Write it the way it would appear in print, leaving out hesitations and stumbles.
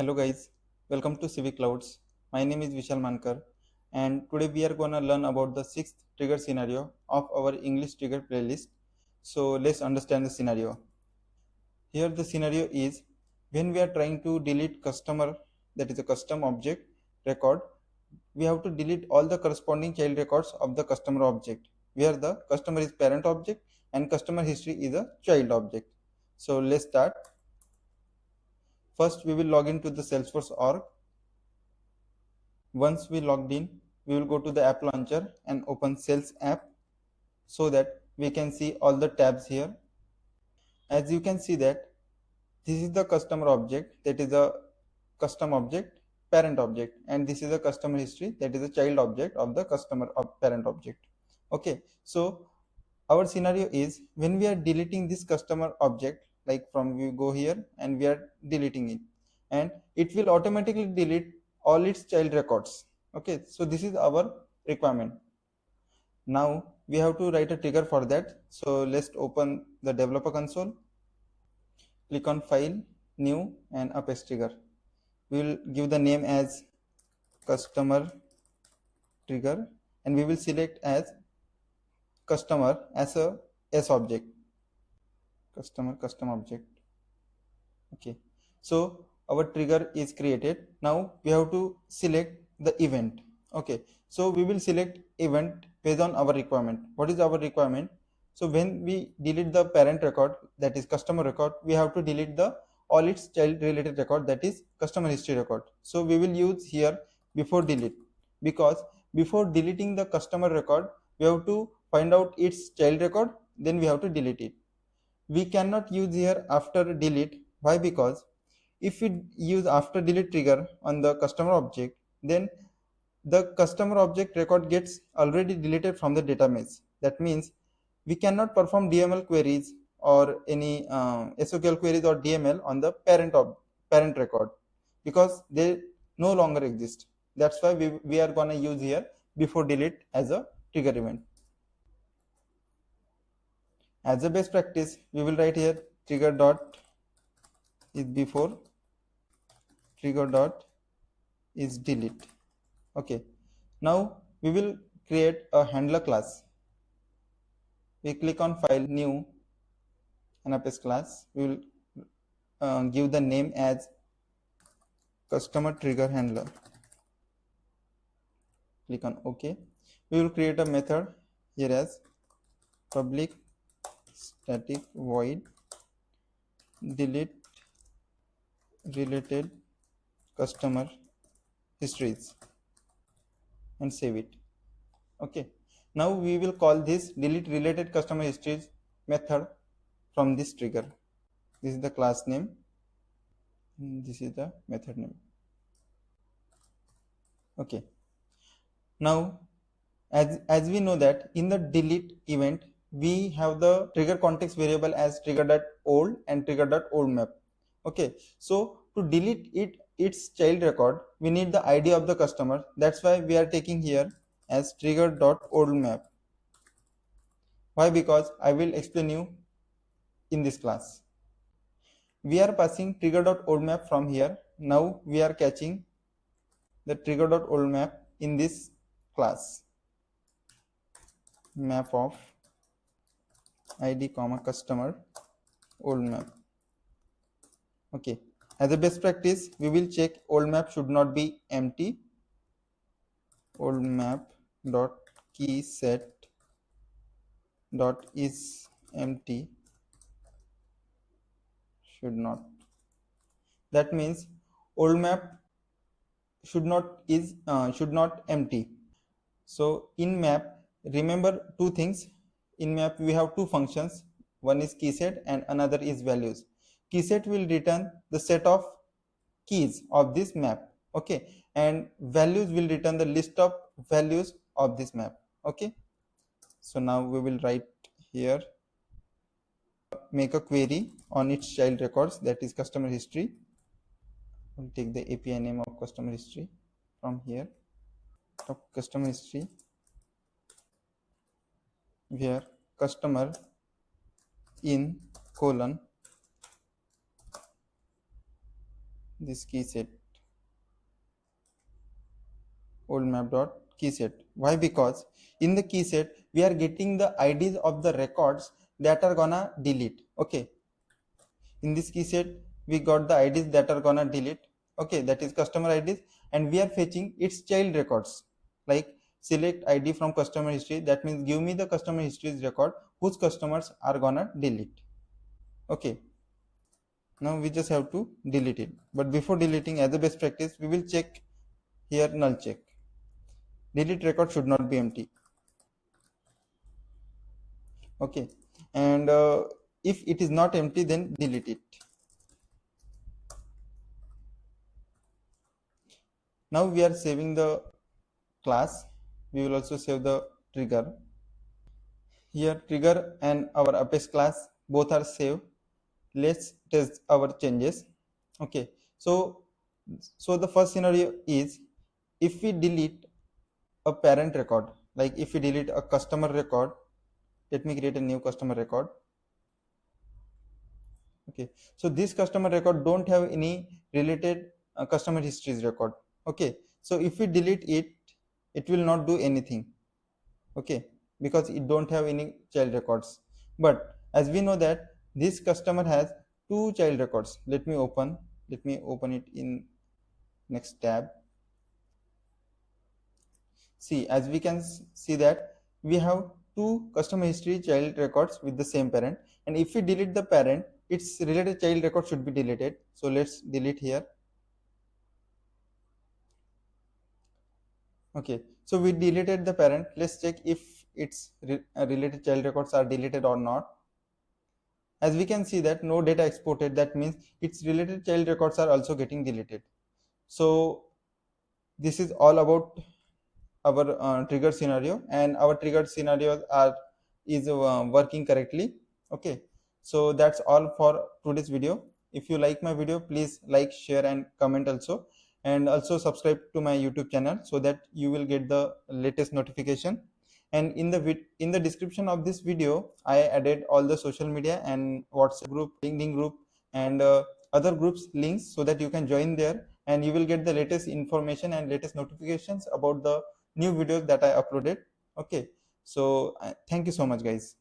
Hello guys, welcome to Civic Clouds. My name is Vishal Mankar and today we are gonna learn about the sixth trigger scenario of our English trigger playlist. So let's understand the scenario. Here the scenario is when we are trying to delete customer, that is a custom object record, we have to delete all the corresponding child records of the customer object where the customer is parent object and customer history is a child object. So let's start. First we will log into the Salesforce org. Once we logged in, we will go to the app launcher and open Sales app so that we can see all the tabs here. As you can see that this is the customer object, that is a custom object, parent object, and this is a customer history, that is a child object of the customer parent object. Okay, so our scenario is when we are deleting this customer object, like from we go here and we are deleting it, and it will automatically delete all its child records. Okay, so this is our requirement. Now we have to write a trigger for that. So let's open the developer console, click on file, new, and apextrigger. We will give the name as customer trigger and we will select as customer as a S object, customer custom object. Okay, so our trigger is created. Now we have to select the event. Okay, so we will select event based on our requirement. What is our requirement? So when we delete the parent record, that is customer record, we have to delete the all its child related record, that is customer history record. So we will use here before delete, because before deleting the customer record we have to find out its child record, then we have to delete it. We cannot use here after delete. Why? Because if we use after delete trigger on the customer object, then the customer object record gets already deleted from the database. That means we cannot perform DML queries or any SQL queries or DML on the parent record because they no longer exist. That's why we are gonna use here before delete as a trigger event. As a best practice, we will write here trigger dot is before, trigger dot is delete. Okay, now we will create a handler class. We click on file, new, and apex class. We will give the name as customer trigger handler. Click on OK. We will create a method here as public static void delete related customer histories and save it. Okay, now we will call this delete related customer histories method from this trigger. This is the class name, this is the method name. Okay, now as we know that in the delete event we have the trigger context variable as trigger.old and trigger.oldMap. Okay, so to delete its child record we need the ID of the customer. That's why we are taking here as trigger.oldMap. Why? Because I will explain you in this class. We are passing trigger.oldMap from here. Now we are catching the trigger.oldMap in this class, map of ID comma customer old map. Okay, as a best practice we will check old map should not be empty. Old map dot key set dot is empty should not. That means old map should not empty. So in map, remember two things. In map we have two functions, one is key set and another is values. Key set will return the set of keys of this map, okay, and values will return the list of values of this map. Okay, so now we will write here, make a query on its child records, that is customer history. We'll take the API name of customer history from here, customer history, where customer in colon this key set, old map dot key set. Why? Because in the key set we are getting the IDs of the records that are gonna delete. Okay, in this key set we got the IDs that are gonna delete. Okay, that is customer IDs, and we are fetching its child records, like select ID from customer history. That means give me the customer history's record whose customers are gonna delete. Okay, now we just have to delete it, but before deleting, as a best practice, we will check here null check. Delete record should not be empty. Okay, and if it is not empty, then delete it. Now we are saving the class. We will also save the trigger. Here trigger and our apex class both are saved. Let's test our changes. Okay, so the first scenario is if we delete a parent record, like if we delete a customer record. Let me create a new customer record. Okay, so this customer record don't have any related customer histories record. Okay, so if we delete it, it will not do anything. Okay, because it don't have any child records. But as we know that this customer has two child records. Let me open it in next tab. See, as we can see that we have two customer history child records with the same parent, and if we delete the parent, its related child record should be deleted. So let's delete here. Okay, so we deleted the parent. Let's check if its related child records are deleted or not. As we can see that no data exported, that means its related child records are also getting deleted. So this is all about our trigger scenario, and our triggered scenarios is working correctly. Okay, so that's all for today's video. If you like my video, please like, share and comment also, and also subscribe to my YouTube channel so that you will get the latest notification. And in the description of this video, I added all the social media and WhatsApp group, LinkedIn group, and other groups links, so that you can join there and you will get the latest information and latest notifications about the new videos that I uploaded. Okay, so thank you so much guys.